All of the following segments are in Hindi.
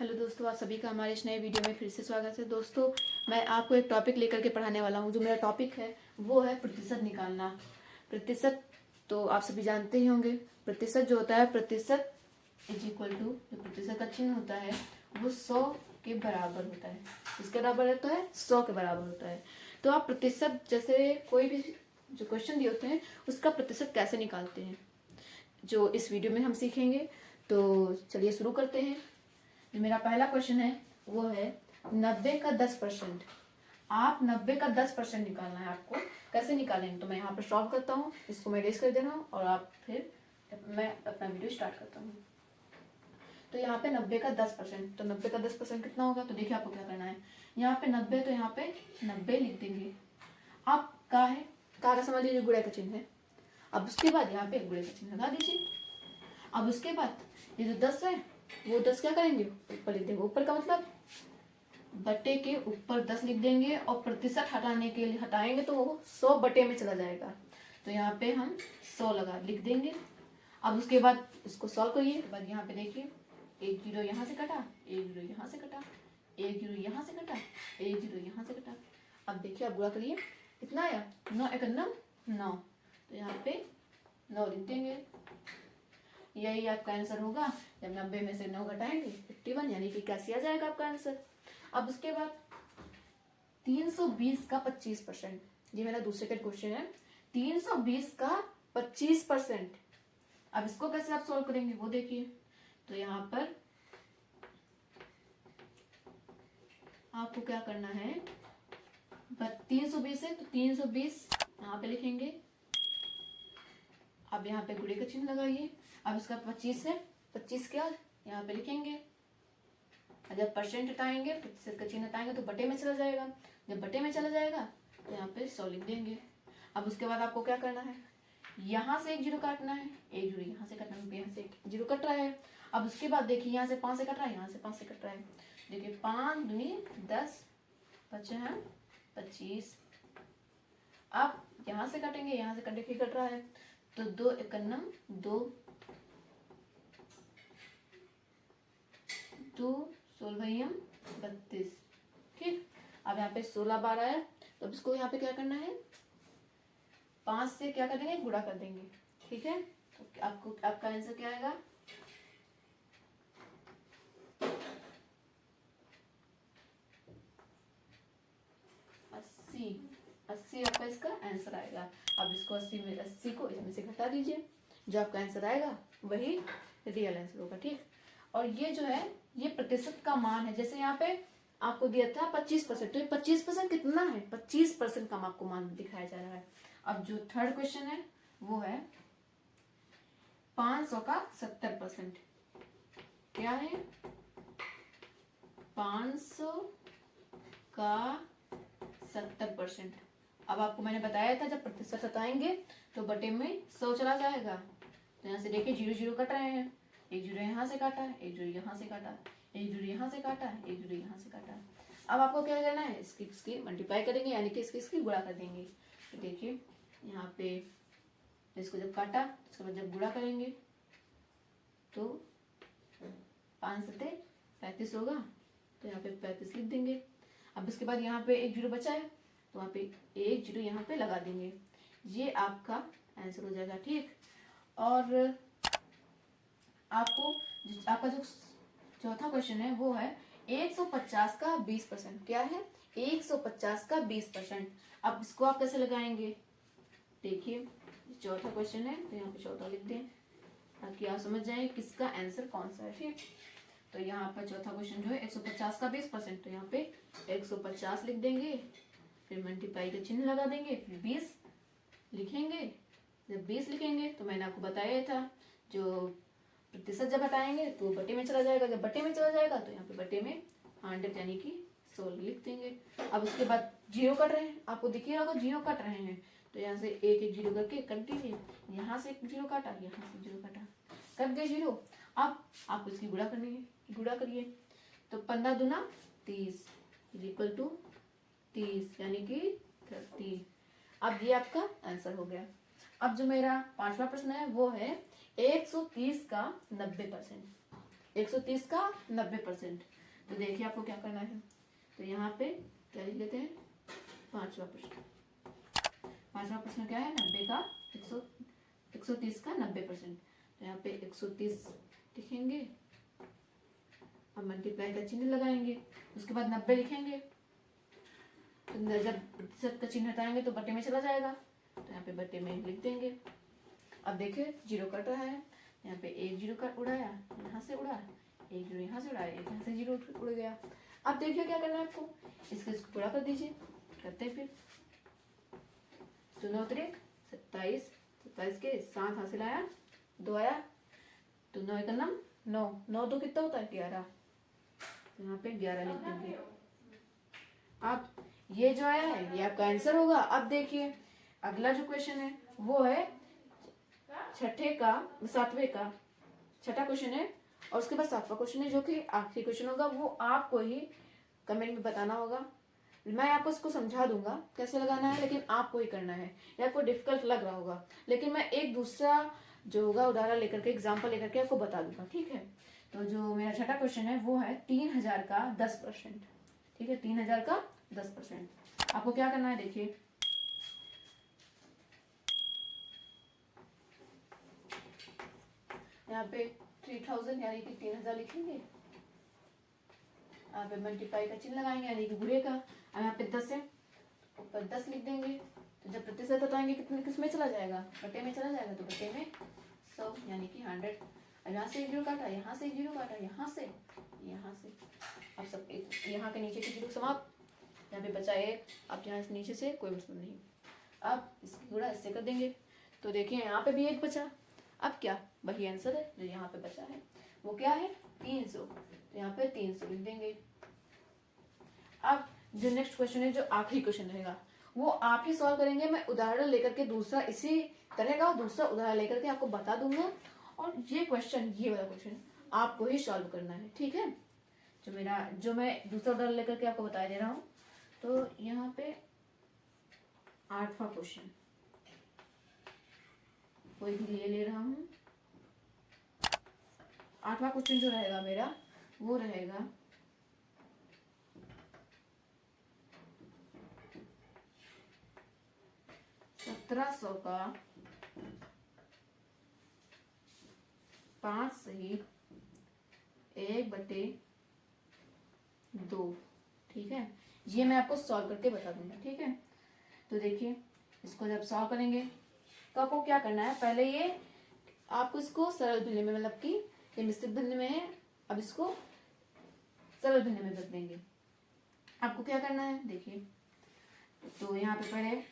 हेलो दोस्तों, आप सभी का हमारे इस नए वीडियो में फिर से स्वागत है। दोस्तों, मैं आपको एक टॉपिक लेकर के पढ़ाने वाला हूँ। जो मेरा टॉपिक है वो है प्रतिशत निकालना। प्रतिशत तो आप सभी जानते ही होंगे। प्रतिशत जो होता है, प्रतिशत इज इक्वल टू, जो प्रतिशत का चिन्ह होता है वो 100 के बराबर होता है। इसके बराबर होता है 100 के बराबर होता है। तो आप प्रतिशत, जैसे कोई भी जो क्वेश्चन दिए होते हैं उसका प्रतिशत कैसे निकालते हैं, जो इस वीडियो में हम सीखेंगे। तो चलिए शुरू करते हैं। जो मेरा पहला क्वेश्चन है वो है 90 का 10%। आप 90 का 10% निकालना है आपको। कैसे निकालेंगे, तो मैं यहाँ पर सॉल्व करता हूँ। इसको मैं रेस कर दे रहा हूँ और आप फिर मैं अपना वीडियो स्टार्ट करता हूँ। तो यहाँ पे 90 का 10%, तो 90 का 10% कितना होगा, तो देखिए आपको क्या करना है। यहाँ पे 90, तो यहाँ पे 90 लिख देंगे। आप का है, का समझ लीजिए गुणे का चिन्ह है। अब उसके बाद यहाँ पे गुणे का चिन्ह लगा दीजिए। अब उसके बाद ये जो 10 है वो 10 क्या करेंगे, ऊपर लिख देंगे। ऊपर का मतलब बटे के ऊपर 10 लिख देंगे, और प्रतिशत हटाने के लिए हटाएंगे तो वो 100 बटे में चला जाएगा। तो यहाँ पे हम 100 लगा लिख देंगे। अब उसके बाद इसको सॉल्व करिए। बाद यहाँ पे देखिए, एक जीरो यहाँ से कटा, एक जीरो यहाँ से कटा, एक जीरो यहाँ से कटा, एक जीरो यहाँ से कटा। अब देखिए, आप बुरा करिए, कितना आया, 9 एक 9। तो यहाँ पे 9 लिख देंगे। यही आपका आंसर होगा। जब 90 में से 9 घटाएंगे 51, यानी कि 81 आ जाएगा आपका आंसर। अब उसके बाद 320 का 25%, ये मेरा दूसरे का क्वेश्चन है। 320 का 25%। अब इसको कैसे आप सॉल्व करेंगे वो देखिए। तो यहाँ पर आपको क्या करना है, 320 है तो 320 यहाँ पे लिखेंगे। अब यहाँ पे गुणे का चिन्ह लगाइए। अब इसका 25 है, 25 क्या यहाँ पे लिखेंगे। जब परसेंट हटाएंगे, प्रतिशत का चिन्ह हटाएंगे तो बटे में चला जाएगा। जब बटे में चला जाएगा तो यहाँ पे 100 लिख देंगे। अब उसके बाद आपको क्या करना है, यहाँ से एक जीरो काटना है, एक जीरो यहाँ से काटना है, यहाँ से एक जीरो कट रहा है। अब उसके बाद देखिए, यहाँ से 5 से कट रहा है, यहाँ से 5 से कट रहा है। देखिए 5 दूनी 10, बचे हैं 25। अब यहाँ से काटेंगे, यहाँ से कट कट रहा है, तो 2 एकन्नम 2, 2 16 32। ठीक। अब यहाँ पे 16 12 है, तो अब इसको यहाँ पे क्या करना है, 5 से क्या कर देंगे, गुणा कर देंगे। ठीक है। तो आपको आपका आंसर क्या आएगा, 80। 80 आपका इसका आंसर आएगा। अब इसको 80 को इसमें से घटा दीजिए। जो आपका आंसर आएगा वही रियल आंसर होगा। ठीक। और ये जो है, ये प्रतिशत का मान है। जैसे यहाँ पे आपको दिया था 25%, तो ये 25% कितना है, 25% का आपको मान दिखाया जा रहा है। अब जो थर्ड क्वेश्चन है वो है 500 का 70%। क्या है, 500 का 70%। अब आपको मैंने बताया था जब प्रतिशत हटाएंगे तो बटे में 100 चला जाएगा। तो यहाँ से देखिए जीरो जीरो कट रहे हैं, एक जीरो यहाँ से काटा, एक जीरो यहाँ से काटा, एक जीरो यहाँ से काटा, एक जीरो यहाँ से काटा। अब आपको क्या करना है, इसकी मल्टीप्लाई करेंगे, यानी कि इसकी गुणा कर देंगे। तो देखिए यहाँ पे इसको जब काटा, उसके बाद जब गुणा करेंगे तो 5 सत्ते 35 होगा। तो यहाँ पे 35 लिख देंगे। अब इसके बाद यहाँ पे एक जीरो बचा है, तो वहाँ पे एक जीरो यहाँ पे लगा देंगे। ये आपका आंसर हो जाएगा। ठीक। और आपका जो चौथा क्वेश्चन है वो है 150 का 20%। क्या है, 150 का 20%। अब इसको आप कैसे लगाएंगे, देखिए चौथा क्वेश्चन है तो यहाँ पे चौथा लिख दें ताकि आप समझ जाए किसका आंसर कौन सा है। ठीक। तो यहाँ पर चौथा क्वेश्चन जो है 150 का 20%, तो यहाँ पे 150 लिख देंगे, फिर मल्टीप्लाई का चिन्ह लगा देंगे, फिर 20 लिखेंगे। जब 20 लिखेंगे तो मैंने आपको बताया था, जो प्रतिशत जब हटाएंगे तो बटे में चला जाएगा। जब बटे में चला जाएगा तो यहाँ पे बटे में 100 यानी कि 16 लिख देंगे। अब उसके बाद जीरो कट रहे हैं, आपको दिखिए होगा जीरो कट रहे हैं, तो यहाँ से एक एक जीरो करके कट दीजिए। यहाँ से एक जीरो काटा, यहाँ से जीरो काटा, कट गए जीरो। अब आपको इसकी गुणा करनी है, गुणा करिए। तो 15 दूना 30 इक्वल टू 30, यानी कि 30। अब ये आपका आंसर हो गया। अब जो मेरा पांचवा प्रश्न है वो है 130 का 90%। 130 का 90%। तो देखिए आपको क्या करना है, तो यहाँ पे क्या लिख लेते हैं, पांचवा प्रश्न क्या है, 90 का 130 का 90%। तो यहाँ पे 130 लिखेंगे, अब मल्टीप्लाई का चिन्ह लगाएंगे, उसके बाद 90 लिखेंगे। तो जब प्रतिशत का चिन्ह हटाएंगे तो बटे में चला जाएगा, तो यहाँ पे बटे में लिख देंगे। अब देखिए जीरो कट रहा है, यहाँ पे एक जीरो कट उड़ाया, यहाँ से उड़ा, एक जीरो यहाँ से उड़ाया, एक यहाँ से जीरो उड़ गया। अब देखिए क्या करना है आपको, इसको पूरा कर दीजिए, करते हैं फिर। तो 9 त्रिक 27, 27 के 7 हासिल आया, 2 आया, तो 9 का नाम 9, 9 2 कितना होता है 11, तो यहाँ पे 11 लिख देंगे। अब ये जो आया है ये आपका आंसर होगा। अब देखिए अगला जो क्वेश्चन है वो है सातवें का छठा क्वेश्चन है, और उसके बाद सातवां क्वेश्चन है जो कि आखिरी क्वेश्चन होगा। वो आपको ही कमेंट में बताना होगा, मैं आपको इसको समझा दूंगा कैसे लगाना है, लेकिन आपको ही करना है। ये आपको डिफिकल्ट लग रहा होगा, लेकिन मैं एक दूसरा जो होगा उदाहरण लेकर के, एग्जाम्पल लेकर के आपको बता दूंगा, ठीक है। तो जो मेरा छठा क्वेश्चन है वो है 3000 का 10%, ठीक है, 3000 का 10%। आपको क्या करना है, देखिए यहाँ पे 3000 यानी कि 3000 लिखेंगे, यहाँ पे मल्टीप्लाई का चिन्ह लगाएंगे यानी कि बुरे का, और यहाँ पे 10 है, ऊपर 10 लिख देंगे। तो जब प्रतिशत हटाएंगे कितने किस में चला जाएगा, बटे में चला जाएगा, तो बटे में 100 यानी कि 100। और यहाँ से एक जीरो काटा, यहाँ से एक जीरो काटा, यहाँ से, अब सब यहाँ के नीचे के जीरो समाप्त, यहाँ पे बचा एक, अब यहाँ से नीचे से कोई मतलब नहीं। अब इसकी गुणा इससे कर देंगे, तो देखिए यहाँ पे भी एक बचा। अब क्या, वही आंसर है जो यहाँ पे बचा है, वो क्या है 300, तो यहाँ पे 300 लिख देंगे। अब जो नेक्स्ट क्वेश्चन है, जो आखिरी क्वेश्चन रहेगा, वो आप ही सॉल्व करेंगे। मैं उदाहरण लेकर के दूसरा इसी तरह का दूसरा उदाहरण लेकर के आपको बता दूंगा, और ये क्वेश्चन, ये वाला क्वेश्चन आपको ही सॉल्व करना है, ठीक है। जो मैं दूसरा उदाहरण लेकर के आपको बता दे रहा हूँ, तो यहाँ पे 8वां क्वेश्चन कोई भी ले रहा हूँ। 8वां क्वेश्चन जो रहेगा मेरा वो रहेगा 1700 का 5 सही 1/2, ठीक है। ये मैं आपको सॉल्व करके बता दूंगा, ठीक है। तो देखिए इसको जब सॉल्व करेंगे तो आपको क्या करना है, पहले ये आपको इसको सरल भिन्ने में, मतलब कि ये मिश्रित भिन्ने में है, अब इसको सरल भिन्ने में बदलेंगे। आपको क्या करना है, देखिए तो यहाँ पे पहले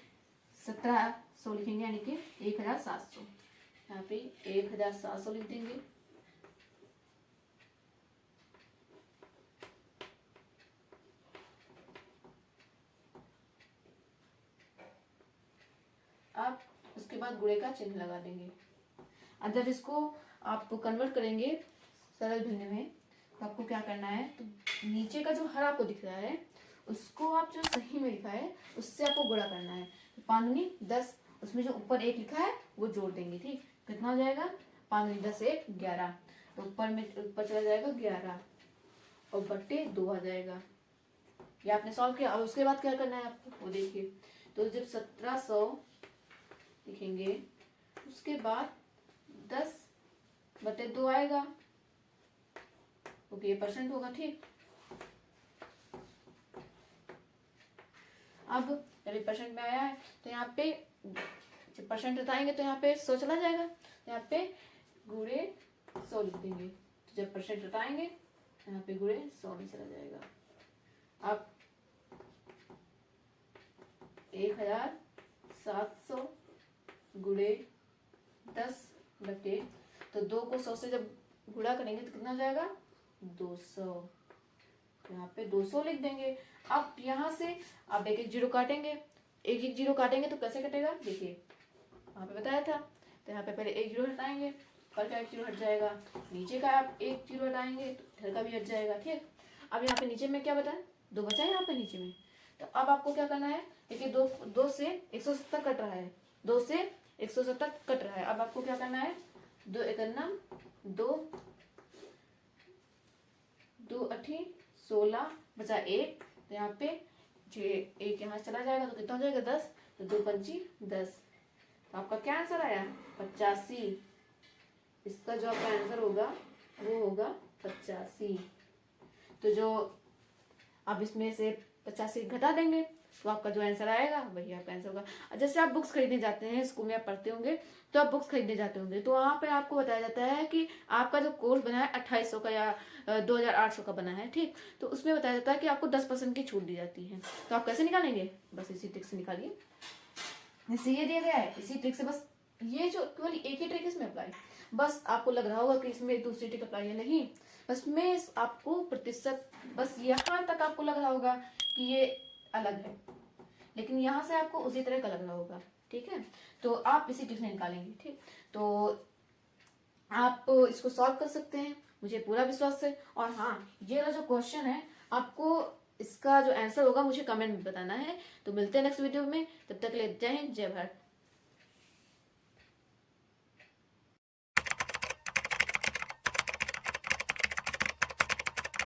1700 लिखेंगे यानी कि 1700, यहाँ पे 1700 लिख देंगे। अब उसके बाद गुणे का चिन्ह लगा देंगे। अब जब इसको आप कन्वर्ट करेंगे सरल भिन्ने में, तो आपको क्या करना है, तो नीचे का जो हर आपको दिख रहा है उसको आप जो सही में लिखा है उससे आपको गुणा करना है। 5 दूनी 10, उसमें जो ऊपर 1 लिखा है वो जोड़ देंगे, ठीक। कितना हो जाएगा, 5 दूनी 10 1 11, तो ऊपर चला जाएगा 11 और बट्टे 2 आ जाएगा। ये आपने सॉल्व किया। और उसके बाद क्या करना है आपको, वो देखिए। तो जब 1700 लिखेंगे उसके बाद 10/2 आएगा, ओके, ये परसेंट होगा, ठीक। अब जब ये परसेंट में आया है तो यहाँ पे जब परसेंट बताएंगे तो यहाँ पे 100 चला जाएगा, तो यहाँ पे गुणे 100 लिख देंगे। तो जब परसेंट बताएंगे तो यहाँ पे गुणे 100 में चला जाएगा। अब 1700 गुणे 10 बटे, तो 2 को 100 से जब गुणा करेंगे तो कितना हो जाएगा 200, यहाँ पे 200 लिख देंगे। अब यहाँ से आप एक एक जीरो काटेंगे, एक एक जीरो काटेंगे तो कैसे कटेगा, देखिए वहाँ पे बताया था। तो यहाँ पे पहले एक जीरो हटाएंगे, ऊपर का एक जीरो हट जाएगा, नीचे का आप एक जीरो हटाएंगे तो इधर का भी हट जाएगा, ठीक। अब यहाँ पे नीचे में क्या बताया, 2 बचा है यहाँ पे नीचे में। तो अब आपको क्या करना है, देखिए 2 से 170 कट रहा है, 2 से 170 कट रहा है। अब आपको क्या करना है, 2 1 2, 6 16 बचा 1, तो यहाँ पे जो एक यहाँ चला जाएगा तो कितना हो जाएगा 10, तो 2 पंची 10। तो आपका क्या आंसर आया 85। इसका जो आपका आंसर होगा वो होगा 85। तो जो आप इसमें से 85 घटा देंगे तो आपका जो आंसर आएगा वही आपका आंसर होगा। जैसे आप बुक्स खरीदने जाते हैं, स्कूल में आप पढ़ते होंगे तो आप बुक्स खरीदने जाते होंगे, तो वहाँ पे आपको बताया जाता है कि आपका जो कोर्स बना है 2800 का या 2800 का बना है, ठीक। तो उसमें बताया जाता है कि आपको 10% की छूट दी जाती है। तो आप कैसे निकालेंगे, बस इसी ट्रिक से निकालिए। जैसे ये दिया गया है, इसी ट्रिक से, बस ये जो केवल एक ही ट्रिक इसमें अप्लाई, बस आपको लग रहा होगा कि इसमें दूसरी ट्रिक अप्लाई है, नहीं, बस में आपको प्रतिशत, बस यहाँ तक आपको लग रहा होगा कि ये अलग है, लेकिन यहाँ से आपको उसी तरह का लग रहा होगा, ठीक है। तो आप इसी ट्रिक से निकालेंगे, ठीक। तो आप इसको सॉल्व कर सकते हैं, मुझे पूरा विश्वास है। और हाँ, ये वाला जो क्वेश्चन है आपको इसका जो आंसर होगा मुझे कमेंट में बताना है। तो मिलते हैं नेक्स्ट वीडियो में, तब तक के लिए जय हिंद जय भारत।